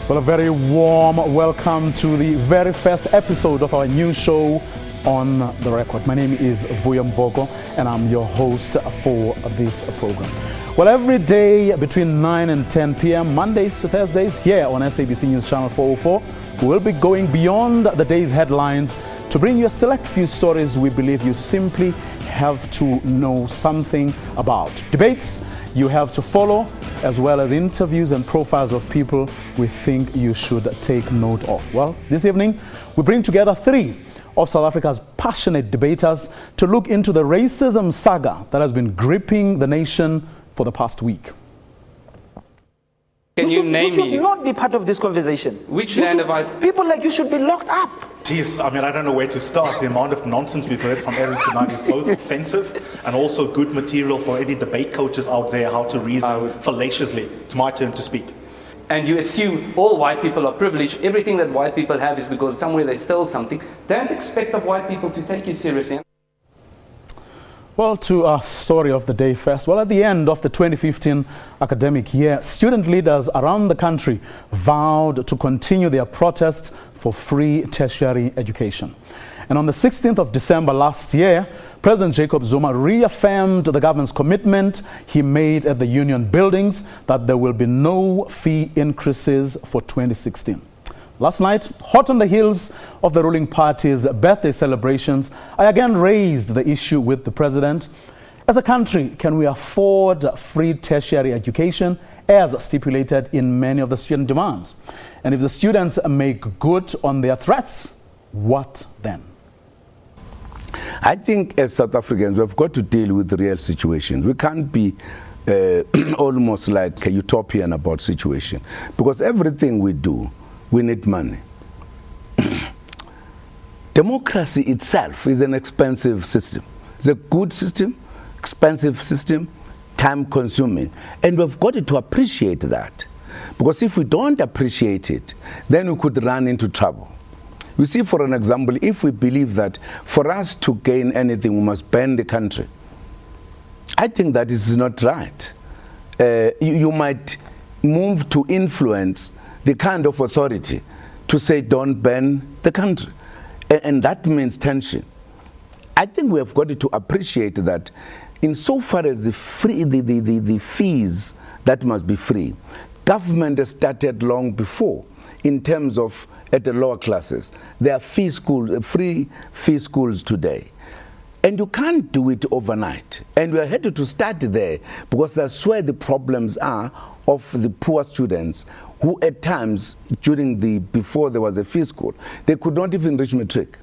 Well, a very warm welcome to the very first episode of our new show, On the Record. My name is Vuyo Mvoko, and I'm your host for this program. Well, every day between 9 and 10 p.m., Mondays to Thursdays, here on SABC News Channel 404, we will be going beyond the day's headlines to bring you a select few stories we believe you simply have to know something about. Debates you have to follow, as well as interviews and profiles of people we think you should take note of. Well, this evening, we bring together three of South Africa's passionate debaters to look into the racism saga that has been gripping the nation for the past week. Can you name me? You should not be part of this conversation. Which land of us? People like you should be locked up. Jeez, I mean, I don't know where to start. The amount of nonsense we've heard from Aries tonight is both offensive and also good material for any debate coaches out there how to reason fallaciously. It's my turn to speak. And you assume all white people are privileged. Everything that white people have is because somewhere they stole something. Don't expect of white people to take you seriously. Well, to our story of the day first. Well, at the end of the 2015 academic year, student leaders around the country vowed to continue their protests for free tertiary education. And on the 16th of December last year, President Jacob Zuma reaffirmed the government's commitment he made at the union buildings that there will be no fee increases for 2016. Last night, hot on the heels of the ruling party's birthday celebrations, I again raised the issue with the president. As a country, can we afford free tertiary education as stipulated in many of the student demands? And if the students make good on their threats, what then? I think as South Africans, we've got to deal with the real situations. We can't be almost like a utopian about situation, because everything we do, we need money. Democracy itself is an expensive system. It's a good system, expensive system, time-consuming. And we've got to appreciate that. Because if we don't appreciate it, then we could run into trouble. You see, for an example, if we believe that for us to gain anything, we must ban the country, I think that is not right. You might move to influence the kind of authority to say don't ban the country. And that means tension. I think we have got to appreciate that insofar as the fees that must be free, government has started long before in terms of at the lower classes. There are free fee schools today. And you can't do it overnight. And we are headed to start there because that's where the problems are of the poor students who at times before there was a fee school, they could not even reach matric.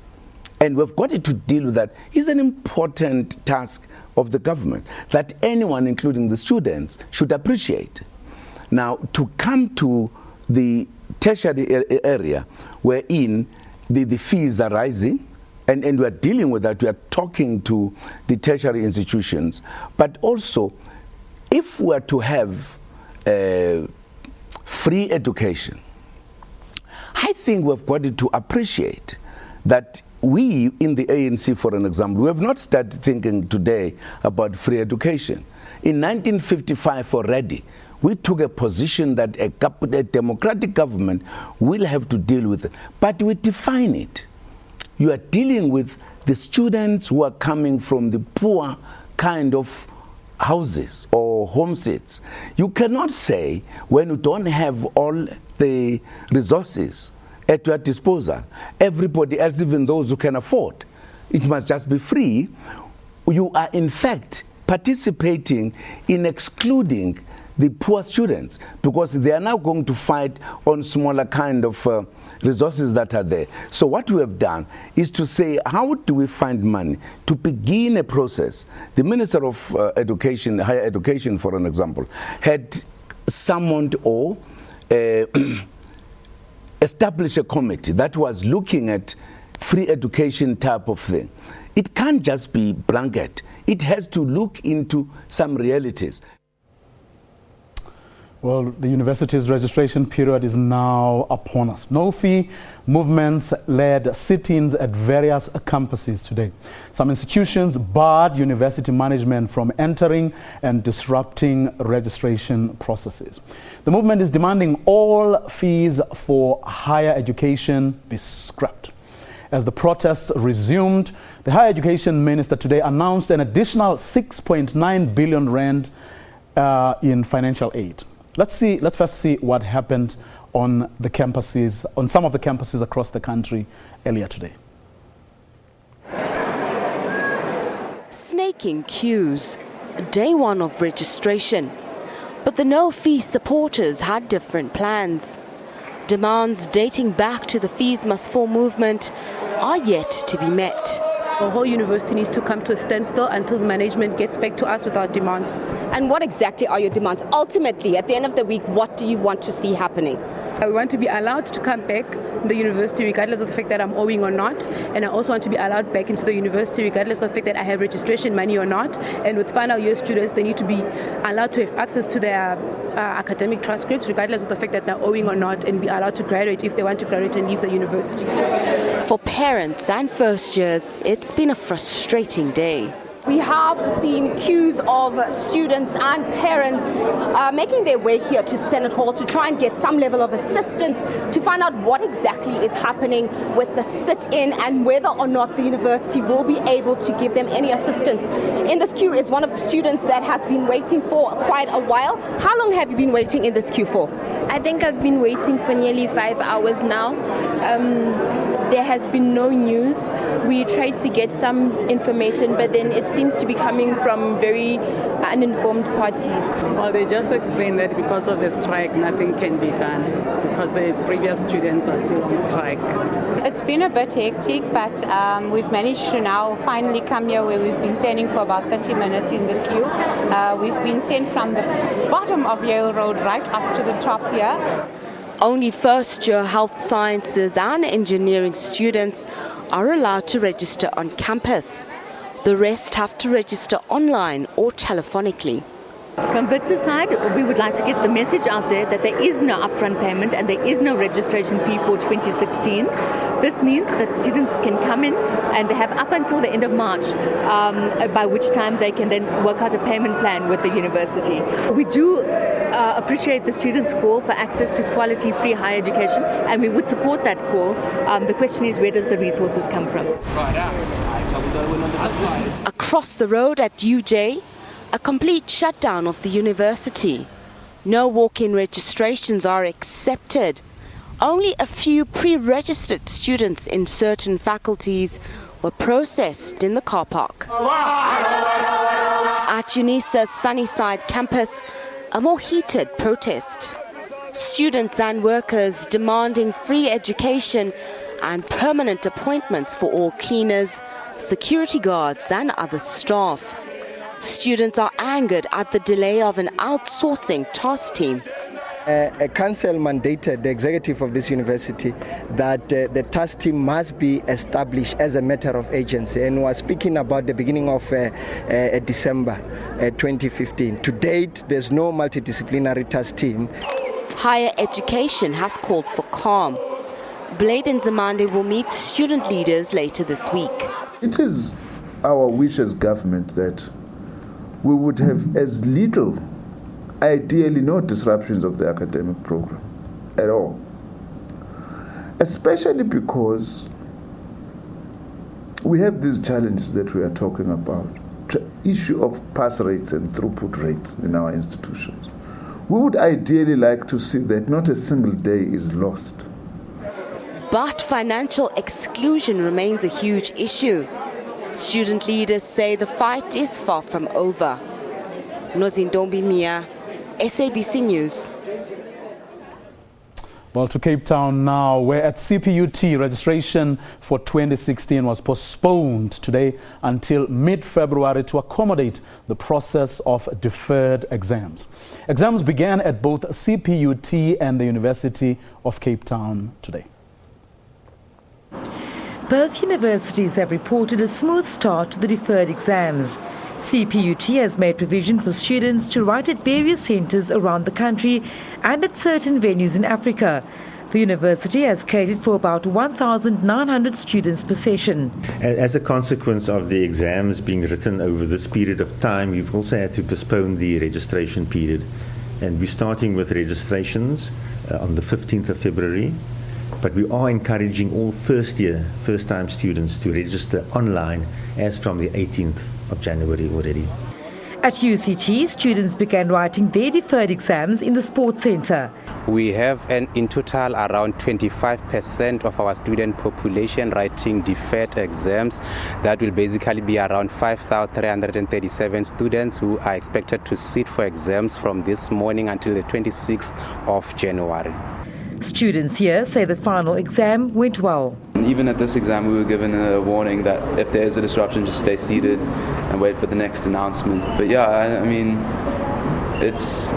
And we've got to deal with that. It's an important task of the government that anyone, including the students, should appreciate. Now, to come to the tertiary area wherein the fees are rising, and we are dealing with that, we are talking to the tertiary institutions, but also if we are to have free education, I think we've got to appreciate that we in the ANC, for an example, we have not started thinking today about free education. In 1955 already, we took a position that a democratic government will have to deal with it, but we define it. You are dealing with the students who are coming from the poor kind of houses or homesteads. You cannot say when you don't have all the resources at your disposal, everybody else, even those who can afford, it must just be free. You are in fact participating in excluding the poor students because they are now going to fight on smaller kind of resources that are there. So what we have done is to say, how do we find money to begin a process? The Minister of Education, Higher Education, for an example, had summoned or established a committee that was looking at free education type of thing. It can't just be blanket. It has to look into some realities. Well, the university's registration period is now upon us. No-fee movements led sit-ins at various campuses today. Some institutions barred university management from entering and disrupting registration processes. The movement is demanding all fees for higher education be scrapped. As the protests resumed, the Higher Education Minister today announced an additional 6.9 billion rand in financial aid. Let's first see what happened on the campuses, on some of the campuses across the country earlier today. Snaking queues, day one of registration. But the no-fee supporters had different plans. Demands dating back to the Fees Must Fall movement are yet to be met. The whole university needs to come to a standstill until management gets back to us with our demands. And what exactly are your demands? Ultimately, at the end of the week, what do you want to see happening? I want to be allowed to come back in the university regardless of the fact that I'm owing or not. And I also want to be allowed back into the university regardless of the fact that I have registration money or not. And with final year students, they need to be allowed to have access to their academic transcripts regardless of the fact that they're owing or not, and be allowed to graduate if they want to graduate and leave the university. For parents and first years, it's been a frustrating day. We have seen queues of students and parents making their way here to Senate Hall to try and get some level of assistance to find out what exactly is happening with the sit-in and whether or not the university will be able to give them any assistance. In this queue is one of the students that has been waiting for quite a while. How long have you been waiting in this queue for? I think I've been waiting for nearly 5 hours now. There has been no news. We tried to get some information, but then it seems to be coming from very uninformed parties. Well, they just explained that because of the strike, nothing can be done because the previous students are still on strike. It's been a bit hectic, but we've managed to now finally come here where we've been standing for about 30 minutes in the queue. We've been sent from the bottom of Yale Road right up to the top here. Only first-year health sciences and engineering students are allowed to register on campus. The rest have to register online or telephonically. From WITS's side, we would like to get the message out there that there is no upfront payment and there is no registration fee for 2016. This means that students can come in and they have up until the end of March, by which time they can then work out a payment plan with the university. We do appreciate the students' call for access to quality free higher education, and we would support that call. The question is, where does the resources come from? Across the road at UJ, a complete shutdown of the university. No walk-in registrations are accepted. Only a few pre-registered students in certain faculties were processed in the car park. At UNISA's Sunnyside campus, a more heated protest. Students and workers demanding free education and permanent appointments for all cleaners, security guards and other staff. Students are angered at the delay of an outsourcing task team. A council mandated the executive of this university that the task team must be established as a matter of agency, and was speaking about the beginning of December 2015. To date, there's no multidisciplinary task team. Higher education has called for calm. Blade and Zamande will meet student leaders later this week. It is our wish as government that we would have as little, ideally no disruptions of the academic program at all. Especially because we have these challenges that we are talking about, the issue of pass rates and throughput rates in our institutions. We would ideally like to see that not a single day is lost. But financial exclusion remains a huge issue. Student leaders say the fight is far from over. Nozindombi Mia, SABC News. Well, to Cape Town now, where at CPUT registration for 2016 was postponed today until mid-February to accommodate the process of deferred exams. Exams began at both CPUT and the University of Cape Town today. Both universities have reported a smooth start to the deferred exams. CPUT has made provision for students to write at various centres around the country and at certain venues in Africa. The university has catered for about 1,900 students per session. As a consequence of the exams being written over this period of time, we've also had to postpone the registration period. And we're starting with registrations on the 15th of February. But we are encouraging all first-time students to register online as from the 18th of January already. At UCT, students began writing their deferred exams in the sports centre. We have in total around 25% of our student population writing deferred exams. That will basically be around 5,337 students who are expected to sit for exams from this morning until the 26th of January. Students here say the final exam went well. Even at this exam, we were given a warning that if there is a disruption, just stay seated and wait for the next announcement. But yeah, I mean, it's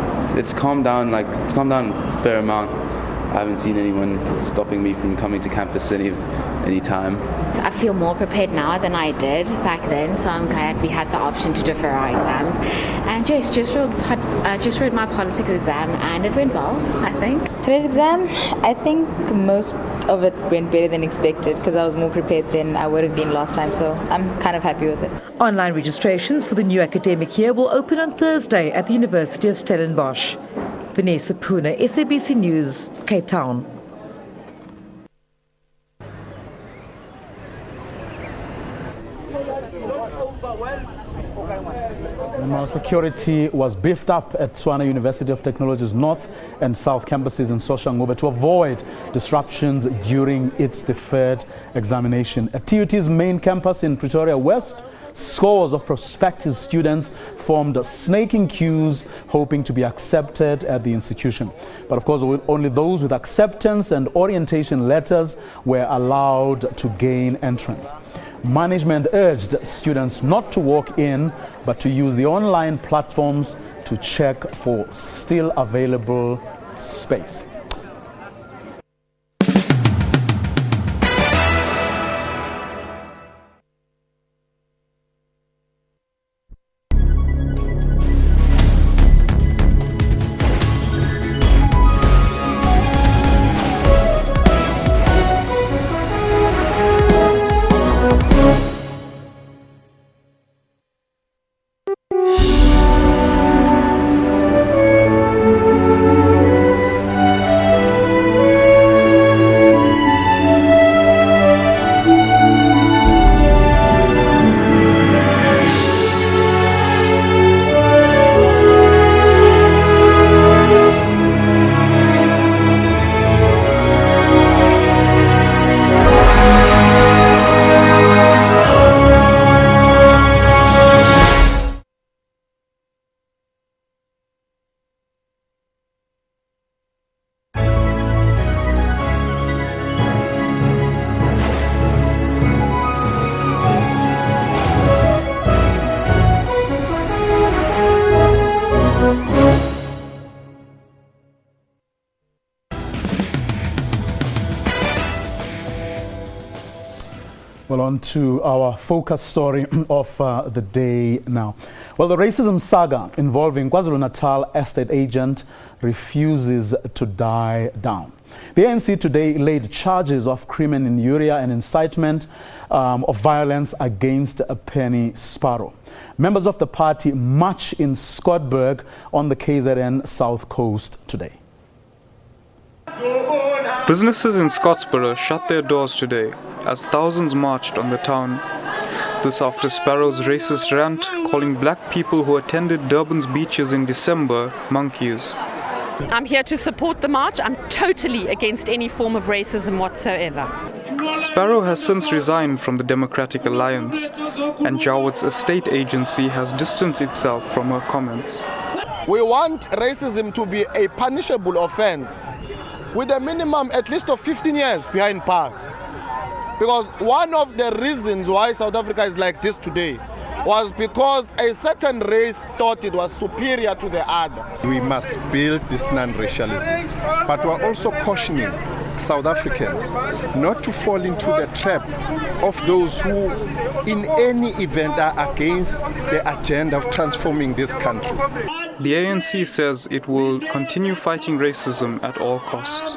calmed down. It's calmed down a fair amount. I haven't seen anyone stopping me from coming to campus any time. I feel more prepared now than I did back then, so I'm glad we had the option to defer our exams. And yes, just wrote my politics exam and it went well, I think. Today's exam, I think most of it went better than expected because I was more prepared than I would have been last time, so I'm kind of happy with it. Online registrations for the new academic year will open on Thursday at the University of Stellenbosch. Vanessa Puna, SABC News, Cape Town. Now, security was beefed up at Tshwane University of Technology's North and South campuses in Soshanguve to avoid disruptions during its deferred examination. At TUT's main campus in Pretoria West, scores of prospective students formed snaking queues hoping to be accepted at the institution. But of course, only those with acceptance and orientation letters were allowed to gain entrance. Management urged students not to walk in, but to use the online platforms to check for still available space. Well, on to our focus story of the day now. Well, the racism saga involving KwaZulu-Natal estate agent refuses to die down. The ANC today laid charges of crimen injuria and incitement of violence against Penny Sparrow. Members of the party march in Scottburg on the KZN South Coast today. Businesses in Scottsboro shut their doors today as thousands marched on the town. This after Sparrow's racist rant calling black people who attended Durban's beaches in December monkeys. I'm here to support the march. I'm totally against any form of racism whatsoever. Sparrow has since resigned from the Democratic Alliance, and Jawad's estate agency has distanced itself from her comments. We want racism to be a punishable offense with a minimum at least of 15 years behind bars. Because one of the reasons why South Africa is like this today was because a certain race thought it was superior to the other. We must build this non-racialism, but we're also cautioning South Africans not to fall into the trap of those who in any event are against the agenda of transforming this country. The ANC says it will continue fighting racism at all costs.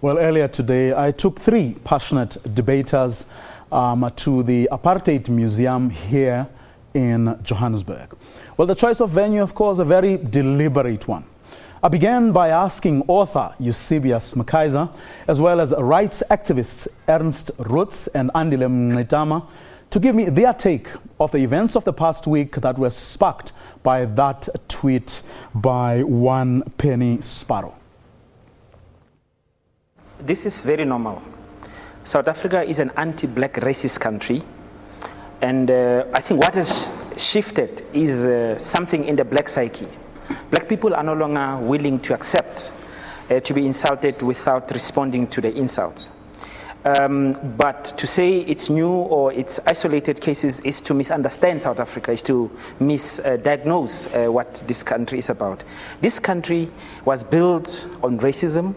Well, earlier today, I took 3 passionate debaters to the Apartheid Museum here in Johannesburg. Well, the choice of venue, of course, a very deliberate one. I began by asking author Eusebius Mkhize, as well as rights activists Ernst Roots and Andile Mngxitama, to give me their take of the events of the past week that were sparked by that tweet by one Penny Sparrow. This is very normal. South Africa is an anti-black racist country, and I think what has shifted is something in the black psyche. Black people are no longer willing to accept to be insulted without responding to the insults. But to say it's new or it's isolated cases is to misunderstand South Africa, is to misdiagnose what this country is about. This country was built on racism.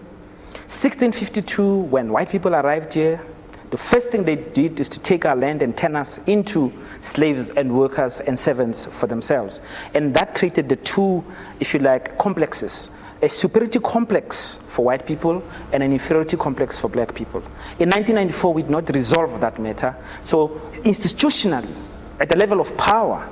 1652, when white people arrived here, the first thing they did is to take our land and turn us into slaves and workers and servants for themselves. And that created the 2, if you like, complexes. A superiority complex for white people and an inferiority complex for black people. In 1994, we did not resolve that matter. So institutionally, at the level of power,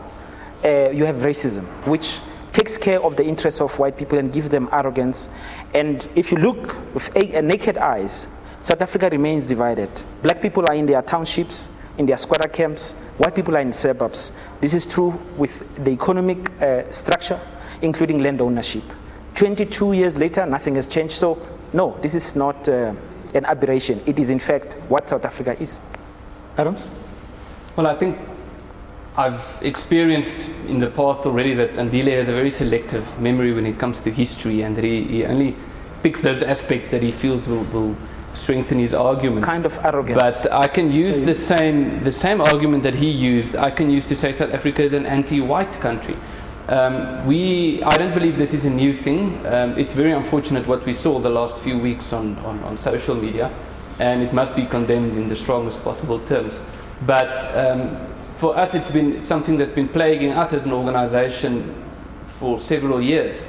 you have racism, which takes care of the interests of white people and gives them arrogance. And if you look with naked eyes, South Africa remains divided. Black people are in their townships, in their squatter camps. White people are in suburbs. This is true with the economic structure, including land ownership. 22 years later, nothing has changed. So, no, this is not an aberration. It is, in fact, what South Africa is. Adams? Well, I think I've experienced in the past already that Andile has a very selective memory when it comes to history, and that he only picks those aspects that he feels will strengthen his argument. Kind of arrogance. But I can use the same argument that he used, I can use to say South Africa is an anti-white country. I don't believe this is a new thing. It's very unfortunate what we saw the last few weeks on social media, and it must be condemned in the strongest possible terms. But for us, it's been something that's been plaguing us as an organization for several years.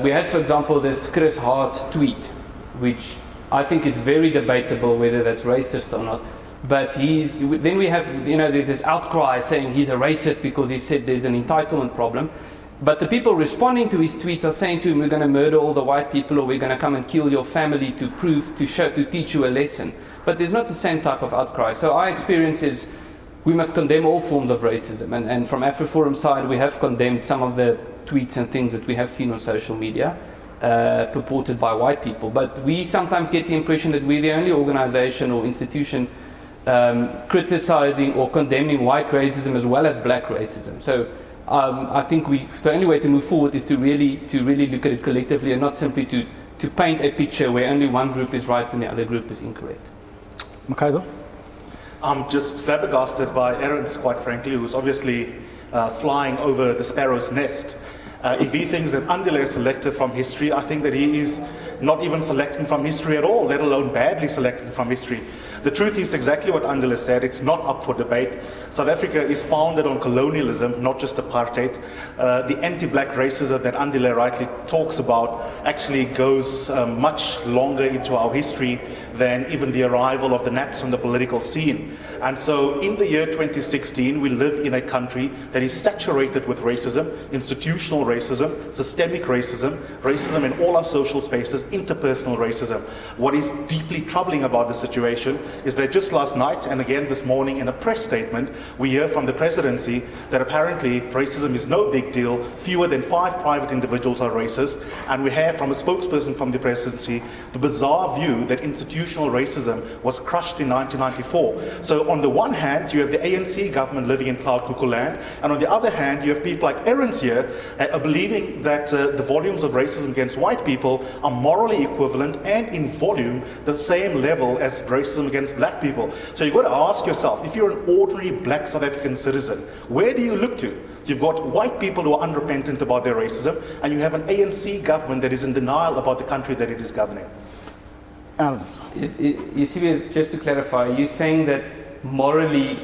We had, for example, this Chris Hart tweet, which I think is very debatable whether that's racist or not. But then we have, there's this outcry saying he's a racist because he said there's an entitlement problem. But the people responding to his tweet are saying to him, we're going to murder all the white people, or we're going to come and kill your family to teach you a lesson. But there's not the same type of outcry. So our experience is we must condemn all forms of racism. And from AfriForum's side, we have condemned some of the tweets and things that we have seen on social media, purported by white people. But we sometimes get the impression that we're the only organization or institution criticizing or condemning white racism as well as black racism. So I think the only way to move forward is to really look at it collectively, and not simply to paint a picture where only one group is right and the other group is incorrect. Mkhize? I'm just flabbergasted by Ernst, quite frankly, who's obviously flying over the sparrow's nest. If he thinks that Andile is selected from history, I think that he is not even selecting from history at all, let alone badly selecting from history. The truth is exactly what Andile said. It's not up for debate. South Africa is founded on colonialism, not just apartheid. The anti-black racism that Andile rightly talks about actually goes much longer into our history than even the arrival of the Nats on the political scene. And so in the year 2016, we live in a country that is saturated with racism, institutional racism, systemic racism, racism in all our social spaces, interpersonal racism. What is deeply troubling about the situation is that just last night and again this morning in a press statement, we hear from the presidency that apparently racism is no big deal, fewer than 5 private individuals are racist, and we hear from a spokesperson from the presidency the bizarre view that institutional racism was crushed in 1994. So on the one hand, you have the ANC government living in cloud cuckoo land, and on the other hand, you have people like Ernst here believing that the volumes of racism against white people are morally equivalent and in volume the same level as racism against against black people. So you've got to ask yourself, if you're an ordinary black South African citizen, where do you look to? You've got white people who are unrepentant about their racism, and you have an ANC government that is in denial about the country that it is governing. You see, just to clarify, are you saying that morally,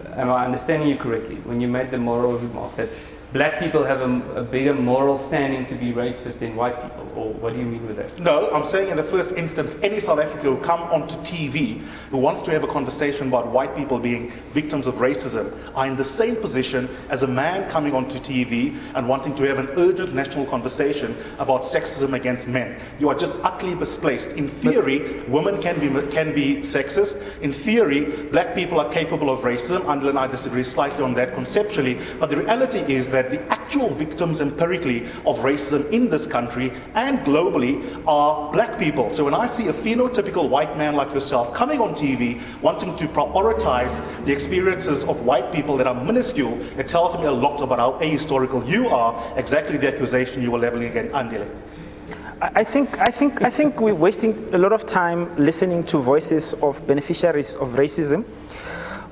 am I understanding you correctly, when you made the moral remark that black people have a bigger moral standing to be racist than white people, or what do you mean with that? No, I'm saying in the first instance, any South African who come onto TV who wants to have a conversation about white people being victims of racism are in the same position as a man coming onto TV and wanting to have an urgent national conversation about sexism against men. You are just utterly misplaced. In theory, women can be sexist. In theory, black people are capable of racism. Andile and I disagree slightly on that conceptually, but the reality is that the actual victims empirically of racism in this country and globally are black people. So when I see a phenotypical white man like yourself coming on TV wanting to prioritize the experiences of white people that are minuscule, it tells me a lot about how ahistorical you are, exactly the accusation you were leveling against Andile. I think we're wasting a lot of time listening to voices of beneficiaries of racism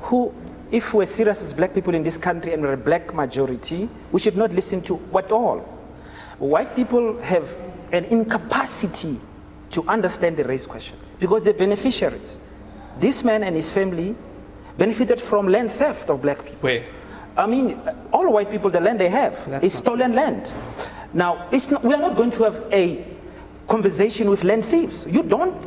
who, if we're serious as black people in this country and we're a black majority, we should not listen to at all. White people have an incapacity to understand the race question because they're beneficiaries. This man and his family benefited from land theft of black people. Where? I mean, all white people, the land they have is stolen land. Now, we are not going to have a conversation with land thieves. You don't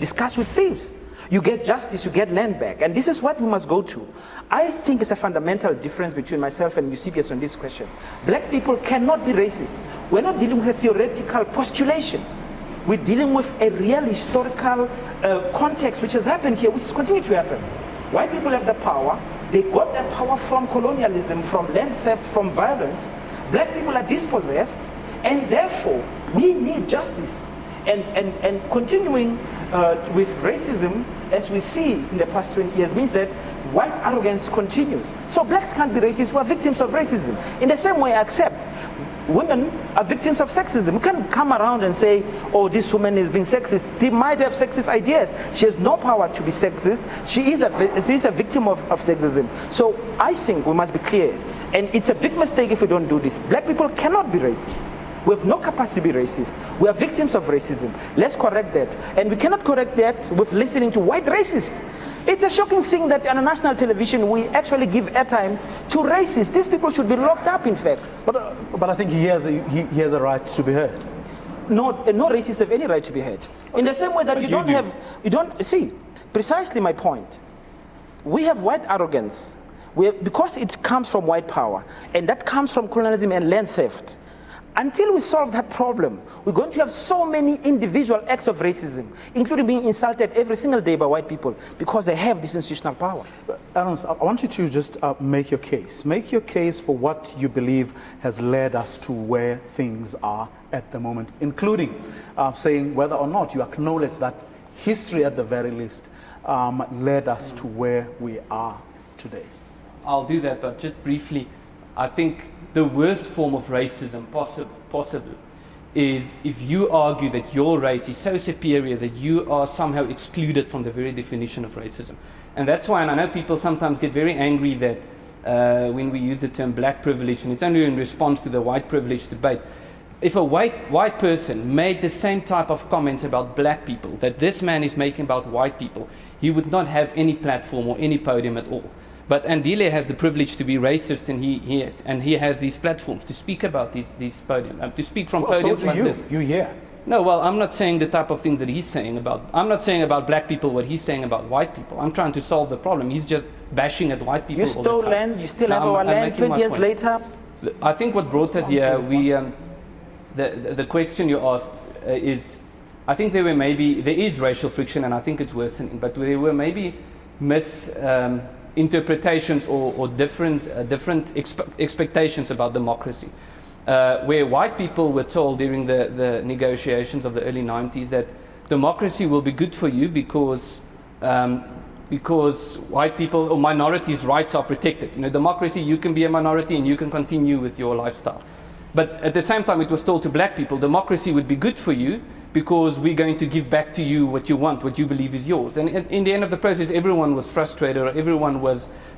discuss with thieves. You get justice, you get land back. And this is what we must go to. I think it's a fundamental difference between myself and Eusebius on this question. Black people cannot be racist. We're not dealing with a theoretical postulation. We're dealing with a real historical context which has happened here, which is continuing to happen. White people have the power. They got that power from colonialism, from land theft, from violence. Black people are dispossessed, and therefore we need justice. And continuing with racism, as we see in the past 20 years, means that white arrogance continues. So blacks can't be racist, we are victims of racism. In the same way, I accept women are victims of sexism. We can't come around and say, oh, this woman is being sexist. She might have sexist ideas. She has no power to be sexist. She is a victim of sexism. So I think we must be clear. And it's a big mistake if we don't do this. Black people cannot be racist. We have no capacity to be racist. We are victims of racism. Let's correct that. And we cannot correct that with listening to white racists. It's a shocking thing that on a national television we actually give airtime to racists. These people should be locked up, in fact. But I think he has a right to be heard. No racists have any right to be heard. Okay. In the same way that you don't see, precisely my point. We have white arrogance. Because it comes from white power, and that comes from colonialism and land theft. Until we solve that problem, we're going to have so many individual acts of racism, including being insulted every single day by white people because they have this institutional power. Aaron, I want you to just make your case. Make your case for what you believe has led us to where things are at the moment, including saying whether or not you acknowledge that history at the very least led us to where we are today. I'll do that, but just briefly, I think the worst form of racism possible is if you argue that your race is so superior that you are somehow excluded from the very definition of racism. And that's why, and I know people sometimes get very angry that when we use the term black privilege, and it's only in response to the white privilege debate. If a white person made the same type of comments about black people that this man is making about white people, he would not have any platform or any podium at all. But Andile has the privilege to be racist, and he has these platforms to speak about these podiums, to speak from podiums so like you. this. You hear? No, well, I'm not saying the type of things that he's saying about. I'm not saying about black people what he's saying about white people. I'm trying to solve the problem. He's just bashing at white people. You stole land. You still have our land. 20 years later. I think what brought us here, the question you asked is, I think there is racial friction, and I think it's worsening. But there were maybe interpretations or different expectations about democracy, where white people were told during the negotiations of the early 90s that democracy will be good for you because white people or minorities' rights are protected. Democracy, you can be a minority and you can continue with your lifestyle. But at the same time, it was told to black people, democracy would be good for you because we're going to give back to you what you want, what you believe is yours. And in the end of the process, everyone was frustrated, or everyone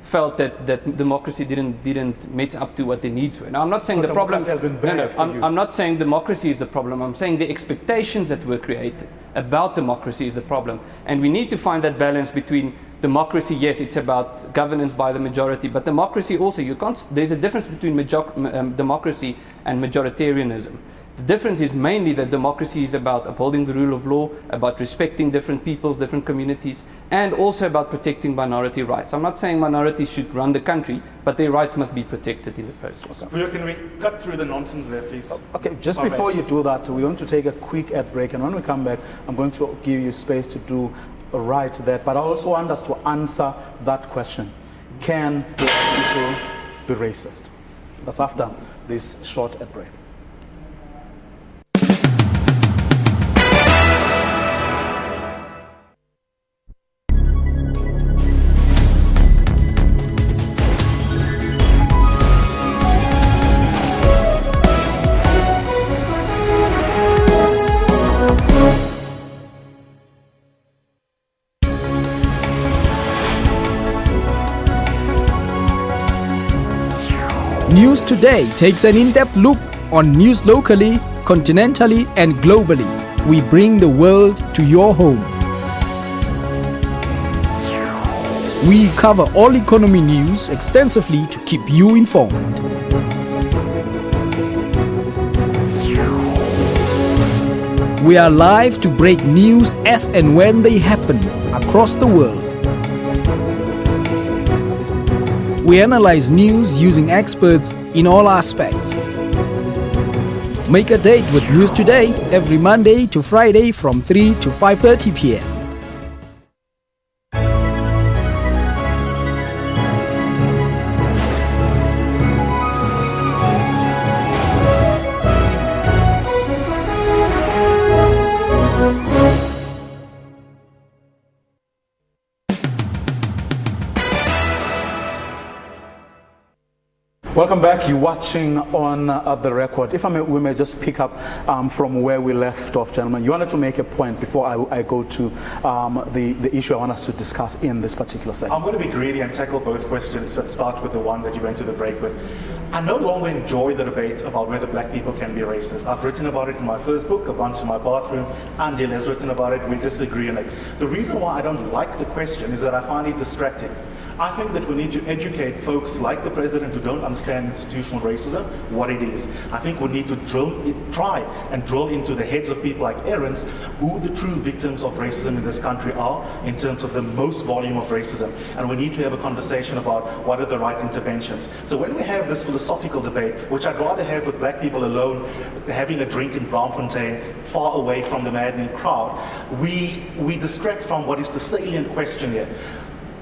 felt that democracy didn't meet up to what their needs were. Now, I'm not saying the problem has been bad for you. I'm not saying democracy is the problem. I'm saying the expectations that were created about democracy is the problem. And we need to find that balance between democracy, yes, it's about governance by the majority, but democracy also, there's a difference between democracy and majoritarianism. The difference is mainly that democracy is about upholding the rule of law, about respecting different peoples, different communities, and also about protecting minority rights. I'm not saying minorities should run the country, but their rights must be protected in the process. Vuyo, can we cut through the nonsense there, please? Okay, just before you do that, we're going to take a quick ad break, and when we come back, I'm going to give you space to do right that. But I also want us to answer that question. Can black people be racist? That's after this short ad break. News Today takes an in-depth look on news locally, continentally, and globally. We bring the world to your home. We cover all economy news extensively to keep you informed. We are live to break news as and when they happen across the world. We analyze news using experts in all aspects. Make a date with News Today every Monday to Friday from 3 to 5:30 p.m. Welcome back. You're watching on The Record. If we may just pick up from where we left off, gentlemen. You wanted to make a point before I go to the issue I want us to discuss in this particular segment. I'm going to be greedy and tackle both questions and start with the one that you went to the break with. I no longer enjoy the debate about whether black people can be racist. I've written about it in my first book, A Bunch in My Bathroom. Andil has written about it. We disagree on it. The reason why I don't like the question is that I find it distracting. I think that we need to educate folks like the president who don't understand institutional racism, what it is. I think we need to try and drill into the heads of people like Aarons who the true victims of racism in this country are in terms of the most volume of racism. And we need to have a conversation about what are the right interventions. So when we have this philosophical debate, which I'd rather have with black people alone, having a drink in Braamfontein, far away from the maddening crowd, we distract from what is the salient question here.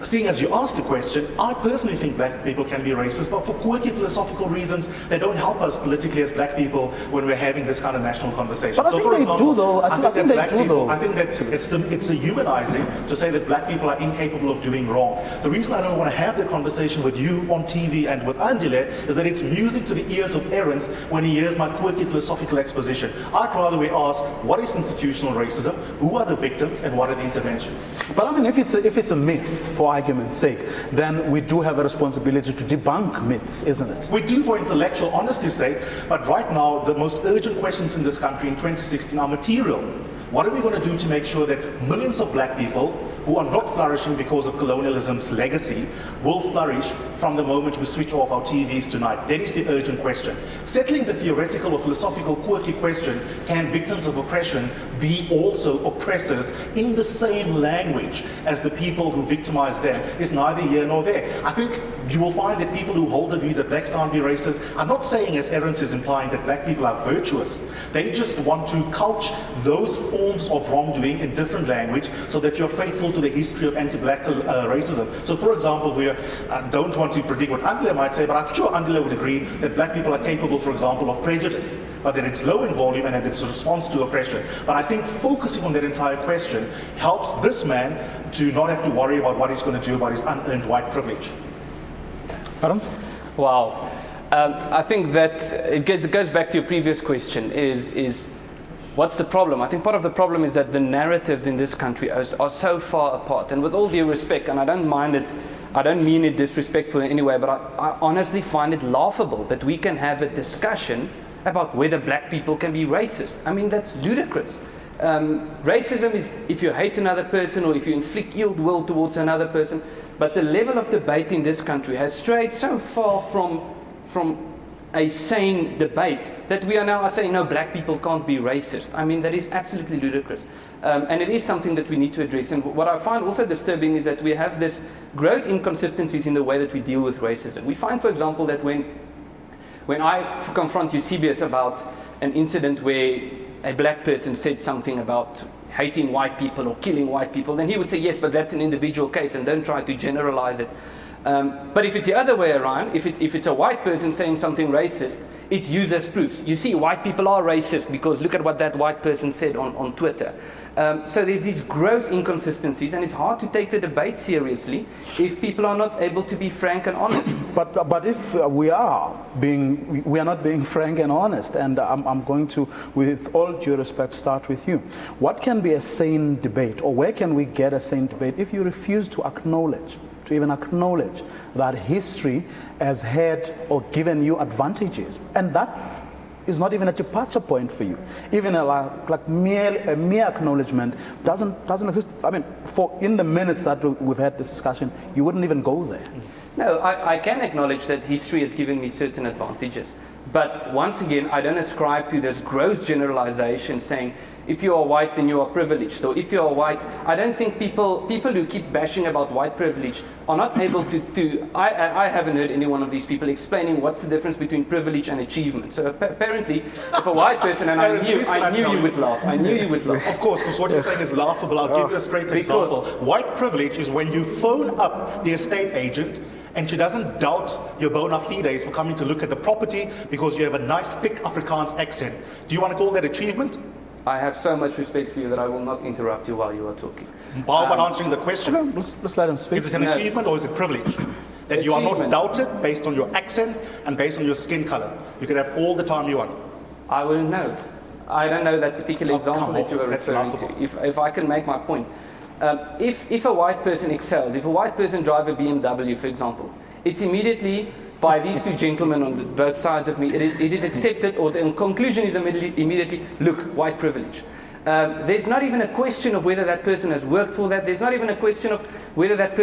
Seeing as you asked the question, I personally think black people can be racist, but for quirky philosophical reasons, they don't help us politically as black people when we're having this kind of national conversation. But I think they do, though. I think that it's dehumanizing to say that black people are incapable of doing wrong. The reason I don't want to have the conversation with you on TV and with Andile is that it's music to the ears of Aarons when he hears my quirky philosophical exposition. I'd rather we ask, what is institutional racism, who are the victims, and what are the interventions? But I mean, if it's a myth, for argument's sake, then we do have a responsibility to debunk myths, isn't it? We do for intellectual honesty's sake, but right now the most urgent questions in this country in 2016 are material. What are we going to do to make sure that millions of black people who are not flourishing because of colonialism's legacy will flourish from the moment we switch off our TVs tonight? That is the urgent question. Settling the theoretical or philosophical quirky question, can victims of oppression be also oppressors in the same language as the people who victimize them, is neither here nor there. I think you will find that people who hold the view that blacks can't be racist are not saying, as Aarons is implying, that black people are virtuous. They just want to couch those forms of wrongdoing in different language so that you're faithful to the history of anti-black racism. So for example, we don't want to predict what Andile might say, but I'm sure Andile would agree that black people are capable, for example, of prejudice, but that it's low in volume and that it's a response to oppression. But I think focusing on that entire question helps this man to not have to worry about what he's going to do about his unearned white privilege. Aarons? Wow. I think that it goes back to your previous question, is What's the problem? I think part of the problem is that the narratives in this country are so far apart. And with all due respect, and I don't mean it disrespectful in any way, but I honestly find it laughable that we can have a discussion about whether black people can be racist. I mean, that's ludicrous. Racism is if you hate another person or if you inflict ill will towards another person. But the level of debate in this country has strayed so far from a sane debate that we are now saying, no, black people can't be racist. I mean, that is absolutely ludicrous. And it is something that we need to address. And what I find also disturbing is that we have this gross inconsistencies in the way that we deal with racism. We find, for example, that when I confront Eusebius about an incident where a black person said something about hating white people or killing white people, then he would say, yes, but that's an individual case, and don't try to generalize it. But if it's the other way around, if it's a white person saying something racist, it's used as proofs. You see, white people are racist because look at what that white person said on Twitter. So there's these gross inconsistencies, and it's hard to take the debate seriously if people are not able to be frank and honest. But if we are not being frank and honest, and I'm going to, with all due respect, start with you. What can be a sane debate, or where can we get a sane debate if you refuse to even acknowledge that history has had or given you advantages, and that is not even a departure point for you. Even a mere acknowledgement doesn't exist. I mean, in the minutes that we've had this discussion, you wouldn't even go there. No, I can acknowledge that history has given me certain advantages. But once again, I don't ascribe to this gross generalization saying, if you are white, then you are privileged. Or if you are white, I don't think people who keep bashing about white privilege are not able to I haven't heard any one of these people explaining what's the difference between privilege and achievement. So apparently, if a white person, and I knew you would laugh. I knew you would laugh. Of course, because what you're saying is laughable. I'll give you a straight example. White privilege is when you phone up the estate agent and she doesn't doubt your bona fides for coming to look at the property because you have a nice thick Afrikaans accent. Do you want to call that achievement? I have so much respect for you that I will not interrupt you while you are talking. How about answering the question? Let's let him speak. Is it an achievement or is it privilege? That you are not doubted based on your accent and based on your skin color. You can have all the time you want. I wouldn't know. I don't know that particular example that you were referring to. If I can make my point. If a white person excels, if a white person drives a BMW, for example, it's immediately, by these two gentlemen on both sides of me, it is accepted, or the conclusion is immediately, look, white privilege. There's not even a question of whether that person has worked for that. There's not even a question of whether that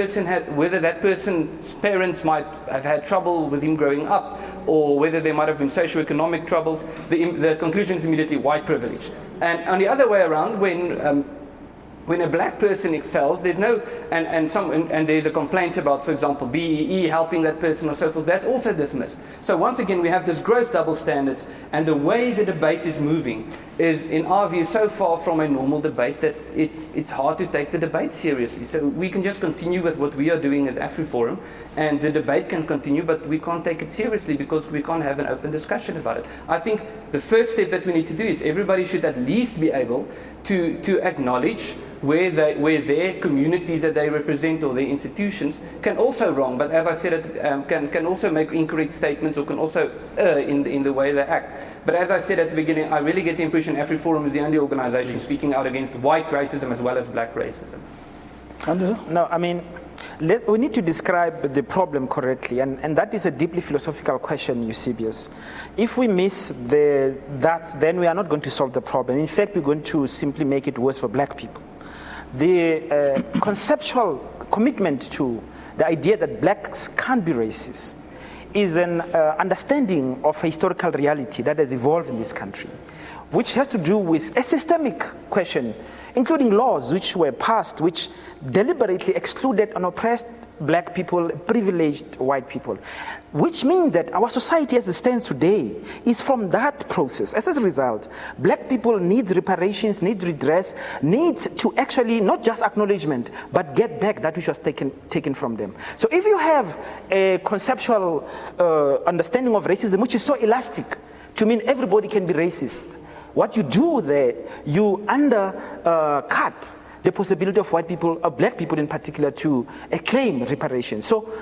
person's parents might have had trouble with him growing up, or whether there might have been socioeconomic troubles. The conclusion is immediately white privilege. And on the other way around, when a black person excels, there's no, and there's a complaint about, for example, BEE helping that person or so forth, that's also dismissed. So once again, we have this gross double standards, and the way the debate is moving is, in our view, so far from a normal debate that it's hard to take the debate seriously. So we can just continue with what we are doing as AfriForum, and the debate can continue, but we can't take it seriously because we can't have an open discussion about it. I think the first step that we need to do is everybody should at least be able to acknowledge where their communities that they represent or their institutions can also wrong, but as I said, can also make incorrect statements or can also err in the way they act. But as I said at the beginning, I really get the impression AfriForum is the only organization speaking out against white racism as well as black racism. No, I mean, we need to describe the problem correctly, and that is a deeply philosophical question, Eusebius. If we miss that, then we are not going to solve the problem. In fact, we're going to simply make it worse for black people. The conceptual commitment to the idea that blacks can't be racist is an understanding of a historical reality that has evolved in this country, which has to do with a systemic question, including laws which were passed, which deliberately excluded and oppressed black people, privileged white people, which means that our society as it stands today is from that process. As a result, black people need reparations, need redress, need to actually not just acknowledgement, but get back that which was taken from them. So if you have a conceptual understanding of racism, which is so elastic, to mean everybody can be racist, what you do there, you undercut the possibility of white people, of black people in particular, to claim reparations. So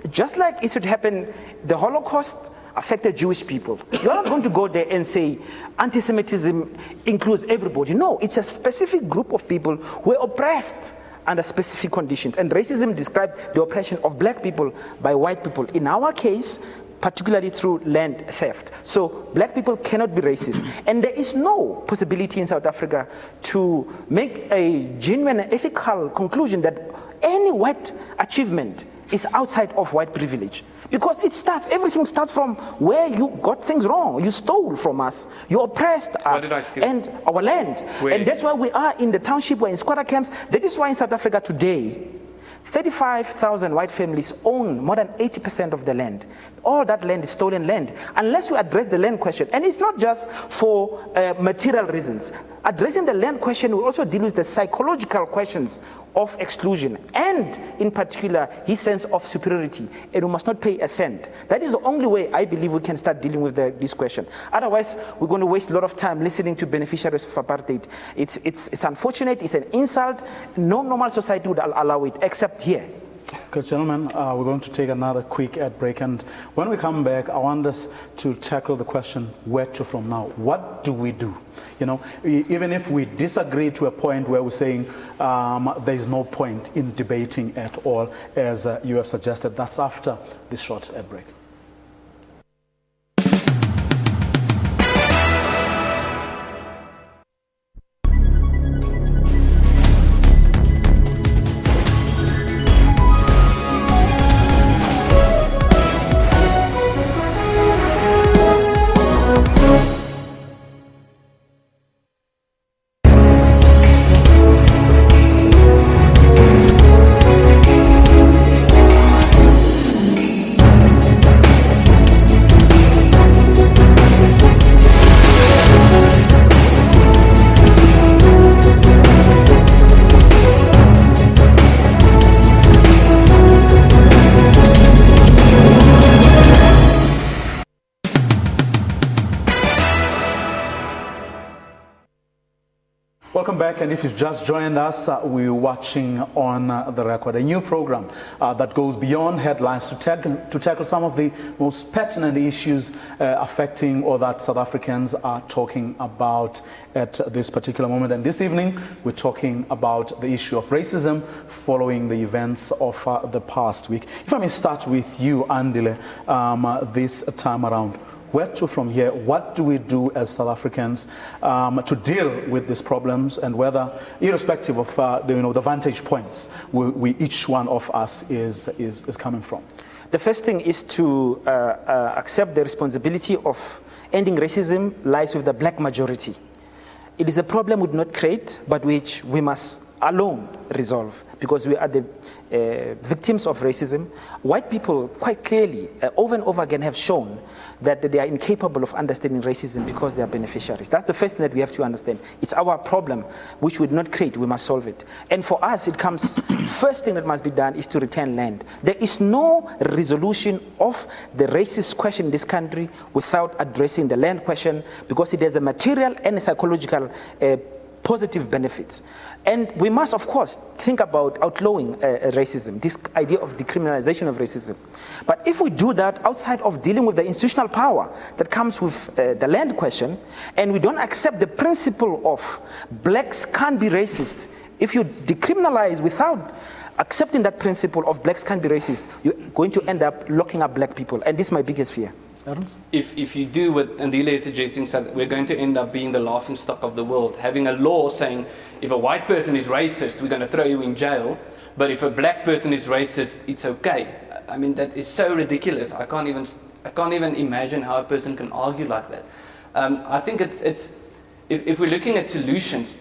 just like it should happen, the Holocaust affected Jewish people. You're not going to go there and say anti-Semitism includes everybody. No, it's a specific group of people who are oppressed under specific conditions. And racism described the oppression of black people by white people. In our case, particularly through land theft. So black people cannot be racist. And there is no possibility in South Africa to make a genuine ethical conclusion that any white achievement is outside of white privilege. Because everything starts from where you got things wrong. You stole from us. You oppressed us and our land. Where? And that's why we are in the township, we're in squatter camps. That is why in South Africa today, 35,000 white families own more than 80% of the land. All that land is stolen land. Unless we address the land question, and it's not just for material reasons. Addressing the land question will also deal with the psychological questions of exclusion, and in particular, his sense of superiority, and we must not pay a cent. That is the only way I believe we can start dealing with this question. Otherwise, we're going to waste a lot of time listening to beneficiaries of apartheid. It's unfortunate, it's an insult. No normal society would allow it, except here. Good, gentlemen, we're going to take another quick ad break, and when we come back, I want us to tackle the question, where to from now? What do we do? You know, even if we disagree to a point where we're saying there is no point in debating at all, as you have suggested, that's after this short ad break. Welcome back, and if you've just joined us, we're watching On the Record, a new program that goes beyond headlines to tackle some of the most pertinent issues affecting or that South Africans are talking about at this particular moment. And this evening, we're talking about the issue of racism following the events of the past week. If I may start with you, Andile, this time around. Where to from here? What do we do as South Africans to deal with these problems, and whether, irrespective of the vantage points we each one of us is coming from? The first thing is to accept the responsibility of ending racism lies with the black majority. It is a problem we do not create, but which we must alone resolve, because we are the victims of racism. White people quite clearly over and over again have shown that they are incapable of understanding racism because they are beneficiaries. That's the first thing that we have to understand. It's our problem, which we did not create. We must solve it. And for us, it comes, first thing that must be done is to return land. There is no resolution of the racist question in this country without addressing the land question, because it has a material and a psychological positive benefits. And we must, of course, think about outlawing racism, this idea of decriminalization of racism. But if we do that outside of dealing with the institutional power that comes with the land question, and we don't accept the principle of blacks can't be racist, if you decriminalize without accepting that principle of blacks can't be racist, you're going to end up locking up black people. And this is my biggest fear. If you do what Andile is suggesting, so we're going to end up being the laughingstock of the world, having a law saying if a white person is racist, we're going to throw you in jail, but if a black person is racist, it's okay. I mean, that is so ridiculous. I can't even imagine how a person can argue like that. I think if we're looking at solutions,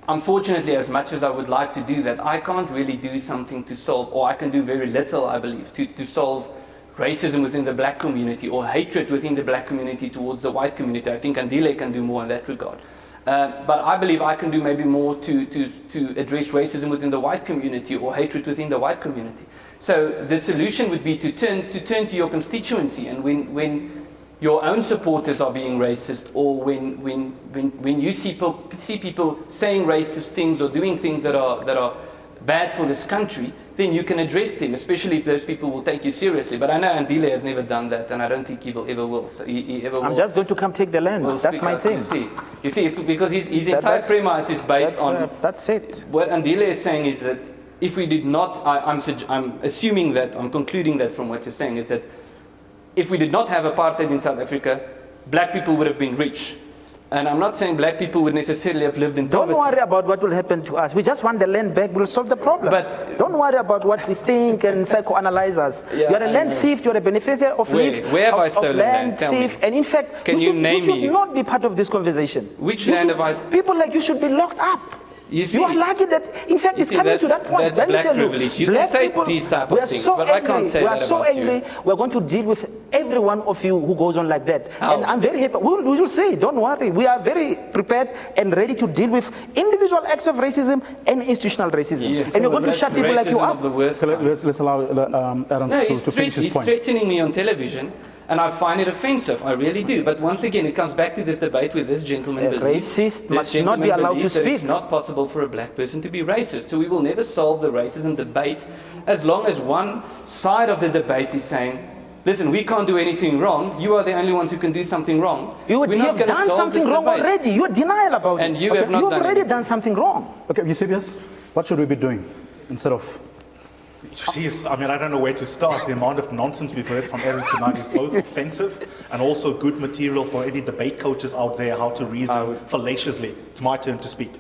unfortunately, as much as I would like to do that, I can't really do something to solve, or I can do very little, I believe, to solve racism within the black community or hatred within the black community towards the white community. I think Andile can do more in that regard. But I believe I can do maybe more to address racism within the white community or hatred within the white community. So the solution would be to turn to your constituency, and when your own supporters are being racist, or when you see people saying racist things or doing things that are bad for this country, then you can address them, especially if those people will take you seriously. But I know Andile has never done that, and I don't think he ever will. So he ever I'm will. just going to come take the land. That's my thing. You see, because his entire premise is based on... That's it. What Andile is saying is that if we did not... I'm assuming that, I'm concluding that from what you're saying, is that if we did not have apartheid in South Africa, black people would have been rich. And I'm not saying black people would necessarily have lived in poverty. Don't worry about what will happen to us. We just want the land back. We'll solve the problem. But don't worry about what we think and psychoanalyze us. Yeah, you're a land thief. You're a beneficiary of land thief. And in fact, you should not be part of this conversation. Which land have I... People like you should be locked up. You are lucky that, in fact, it's coming to that point. That's black privilege. You can say these type of things, but I can't say that about you. We are so angry. We're going to deal with every one of you who goes on like that. And I'm very happy. We will say, don't worry. We are very prepared and ready to deal with individual acts of racism and institutional racism. Yes. And we're going to shut people like you up. Let's allow Adams to finish his point. He's threatening me on television. And I find it offensive, I really do. But once again, it comes back to this debate where this gentleman believes, racist must not be allowed to speak. It's not possible for a black person to be racist. So we will never solve the racism debate as long as one side of the debate is saying, listen, we can't do anything wrong. You are the only ones who can do something wrong. You have done something wrong already. You're denial about it. And you have not done You've already done something wrong. Okay, Eusebius, what should we be doing instead of... Jeez, I mean, I don't know where to start. The amount of nonsense we've heard from Aries tonight is both offensive and also good material for any debate coaches out there how to reason fallaciously. It's my turn to speak.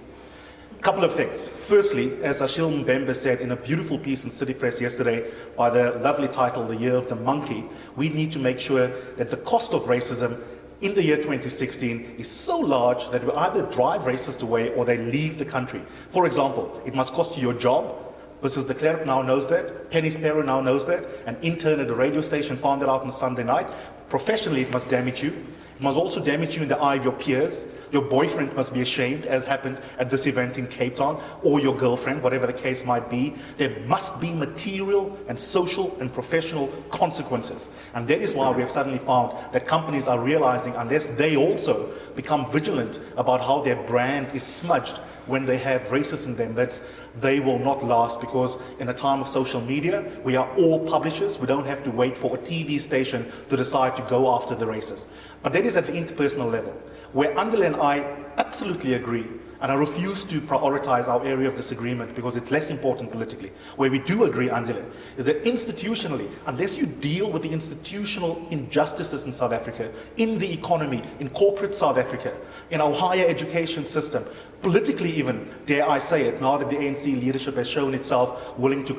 A couple of things. Firstly, as Ashil Mbembe said in a beautiful piece in City Press yesterday by the lovely title, The Year of the Monkey, we need to make sure that the cost of racism in the year 2016 is so large that we either drive racists away or they leave the country. For example, it must cost you your job. Mrs. de Klerk now knows that. Penny Sparrow now knows that. An intern at a radio station found that out on Sunday night. Professionally, it must damage you. It must also damage you in the eye of your peers. Your boyfriend must be ashamed, as happened at this event in Cape Town, or your girlfriend, whatever the case might be. There must be material and social and professional consequences. And that is why we have suddenly found that companies are realizing, unless they also become vigilant about how their brand is smudged when they have racists in them, that they will not last, because in a time of social media, we are all publishers. We don't have to wait for a TV station to decide to go after the racists. But that is at the interpersonal level, where Andile and I absolutely agree, and I refuse to prioritize our area of disagreement because it's less important politically. Where we do agree, Andile, is that institutionally, unless you deal with the institutional injustices in South Africa, in the economy, in corporate South Africa, in our higher education system, politically even, dare I say it, now that the ANC leadership has shown itself willing to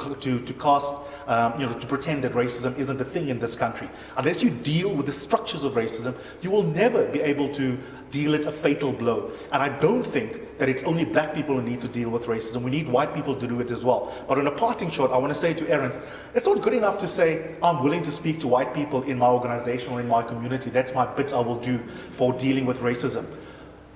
cast, to pretend that racism isn't a thing in this country. Unless you deal with the structures of racism, you will never be able to deal it a fatal blow. And I don't think that it's only black people who need to deal with racism. We need white people to do it as well. But in a parting shot, I want to say to Aaron, it's not good enough to say, I'm willing to speak to white people in my organization or in my community. That's my bit I will do for dealing with racism.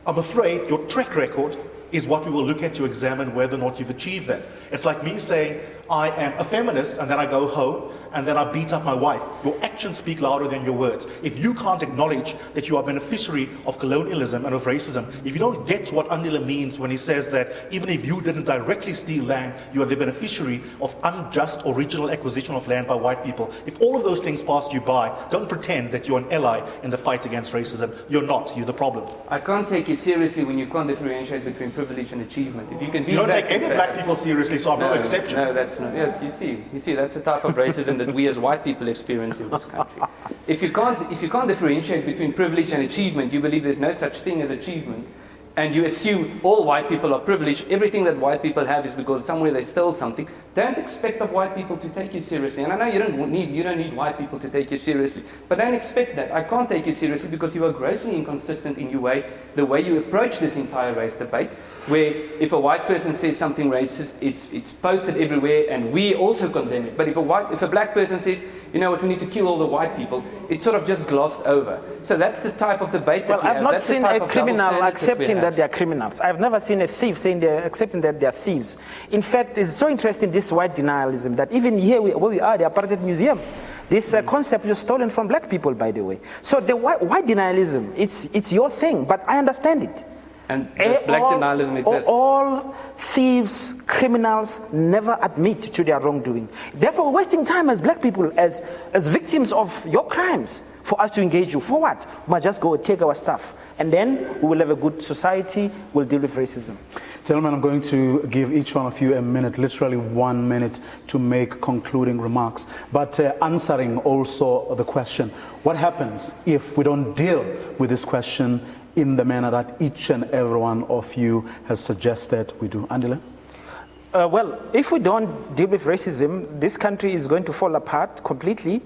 I'm afraid your track record is what we will look at to examine whether or not you've achieved that. It's like me saying, I am a feminist, and then I go home, and then I beat up my wife. Your actions speak louder than your words. If you can't acknowledge that you are a beneficiary of colonialism and of racism, if you don't get what Andile means when he says that even if you didn't directly steal land, you are the beneficiary of unjust original acquisition of land by white people, if all of those things passed you by, don't pretend that you're an ally in the fight against racism. You're not. You're the problem. I can't take you seriously when you can't differentiate between privilege and achievement. If you can do you don't take any black people seriously, so I'm no exception. No, that's not. Yes, you see, that's the type of racism that we as white people experience in this country. If you can't differentiate between privilege and achievement, you believe there's no such thing as achievement, and you assume all white people are privileged, everything that white people have is because somewhere they stole something, don't expect of white people to take you seriously. And I know you don't need white people to take you seriously, but don't expect that. I can't take you seriously because you are grossly inconsistent in the way you approach this entire race debate, where if a white person says something racist, it's posted everywhere and we also condemn it. But if a black person says, you know what, we need to kill all the white people, it's sort of just glossed over. So that's the type of debate that we have. I've not seen a criminal accepting that they are criminals. I've never seen a thief saying accepting that they are thieves. In fact, it's so interesting, this white denialism, that even here where we are, the Apartheid Museum, this concept was stolen from black people, by the way. So the white denialism, it's your thing, but I understand it. And does black denialism exist? All thieves, criminals never admit to their wrongdoing. Therefore, we're wasting time as black people, as victims of your crimes, for us to engage you. For what? We must just go and take our stuff. And then we will have a good society, we'll deal with racism. Gentlemen, I'm going to give each one of you a minute, literally 1 minute, to make concluding remarks. But answering also the question, what happens if we don't deal with this question in the manner that each and every one of you has suggested we do? Andile? Well, if we don't deal with racism, this country is going to fall apart completely.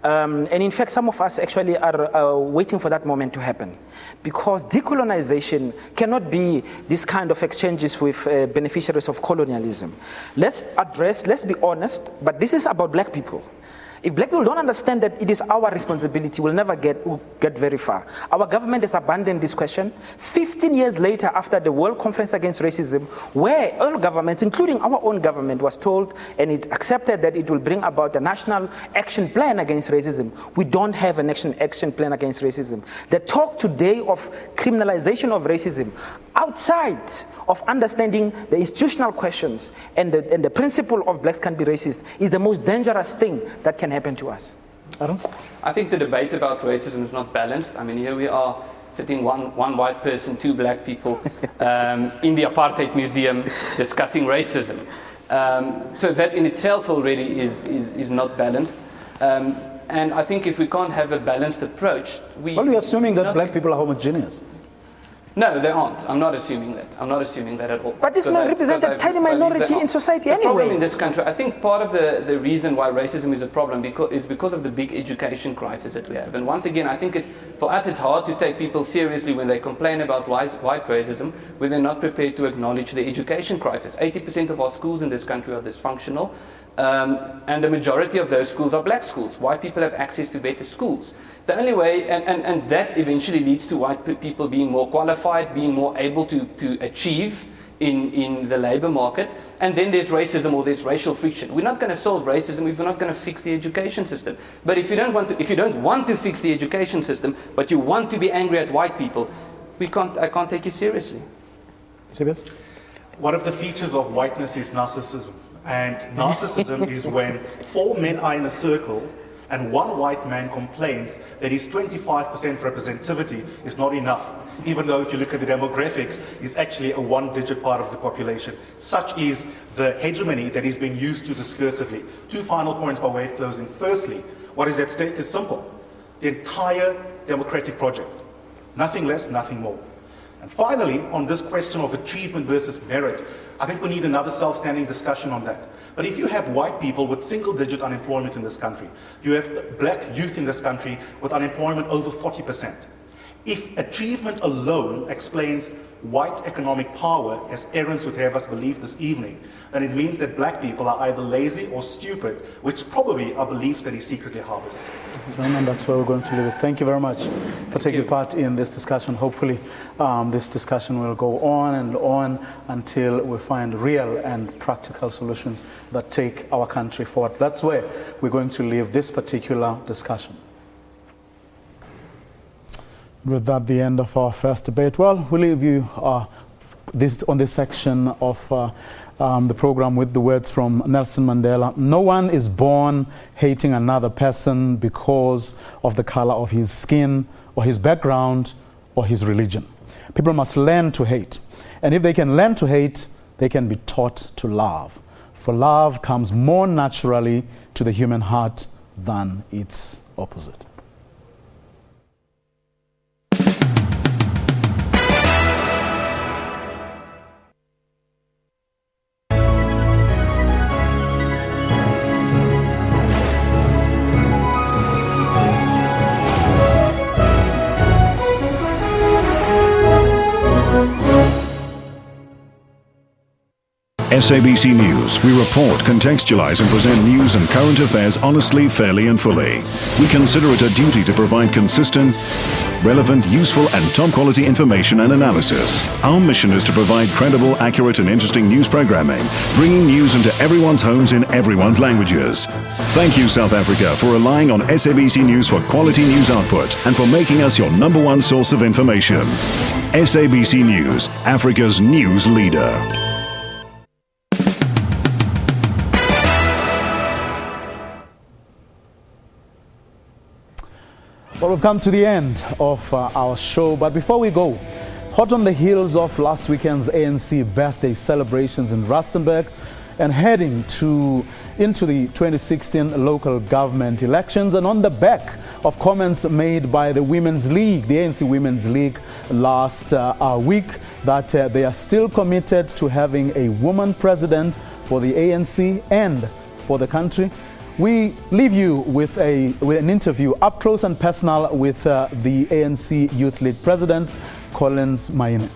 And in fact, some of us actually are waiting for that moment to happen, because decolonization cannot be this kind of exchanges with beneficiaries of colonialism. Let's be honest, but this is about black people. If black people don't understand that it is our responsibility, we'll never get very far. Our government has abandoned this question. 15 years later, after the World Conference Against Racism, where all governments, including our own government, was told and it accepted that it will bring about a national action plan against racism, we don't have an action plan against racism. The talk today of criminalization of racism, outside of understanding the institutional questions and the principle of blacks can be racist, is the most dangerous thing that can happen to us. I think the debate about racism is not balanced. I mean, here we are sitting one white person, two black people in the Apartheid Museum discussing racism. So that in itself already is not balanced. And I think if we can't have a balanced approach, we're assuming that black people are homogeneous. No, they aren't. I'm not assuming that. I'm not assuming that at all. But this man represents a tiny minority in society anyway. The problem in this country, I think part of the reason why racism is a problem is because of the big education crisis that we have. And once again, I think for us it's hard to take people seriously when they complain about white racism, when they're not prepared to acknowledge the education crisis. 80% of our schools in this country are dysfunctional. And the majority of those schools are black schools. White people have access to better schools. The only way, and that eventually leads to white people being more qualified, being more able to achieve in the labor market. And then there's racism or there's racial friction. We're not going to solve racism if we're not going to fix the education system. But if you don't want to fix the education system, but you want to be angry at white people, I can't take you seriously. One of the features of whiteness is narcissism. And narcissism is when four men are in a circle and one white man complains that his 25% representativity is not enough, even though if you look at the demographics, he's actually a one-digit part of the population. Such is the hegemony that is being used too discursively. Two final points by way of closing. Firstly, what is at stake is simple. The entire democratic project. Nothing less, nothing more. And finally, on this question of achievement versus merit, I think we need another self-standing discussion on that. But if you have white people with single-digit unemployment in this country, you have black youth in this country with unemployment over 40%. If achievement alone explains white economic power, as Aaron's would have us believe this evening, then it means that black people are either lazy or stupid, which probably are beliefs that he secretly harbors. And that's where we're going to leave it. Thank you very much for taking part in this discussion. Hopefully this discussion will go on and on until we find real and practical solutions that take our country forward. That's where we're going to leave this particular discussion. With that, the end of our first debate. Well, we'll leave you on this section of the program with the words from Nelson Mandela. No one is born hating another person because of the color of his skin or his background or his religion. People must learn to hate. And if they can learn to hate, they can be taught to love. For love comes more naturally to the human heart than its opposite. SABC News, we report, contextualize and present news and current affairs honestly, fairly and fully. We consider it a duty to provide consistent, relevant, useful and top quality information and analysis. Our mission is to provide credible, accurate and interesting news programming, bringing news into everyone's homes in everyone's languages. Thank you, South Africa, for relying on SABC News for quality news output and for making us your #1 source of information. SABC News, Africa's news leader. Well, we've come to the end of our show, but before we go, hot on the heels of last weekend's ANC birthday celebrations in Rustenburg and heading into the 2016 local government elections, and on the back of comments made by the Women's League, the ANC Women's League last week, that they are still committed to having a woman president for the ANC and for the country. We leave you with an interview up close and personal with the ANC Youth League President, Collins Maine.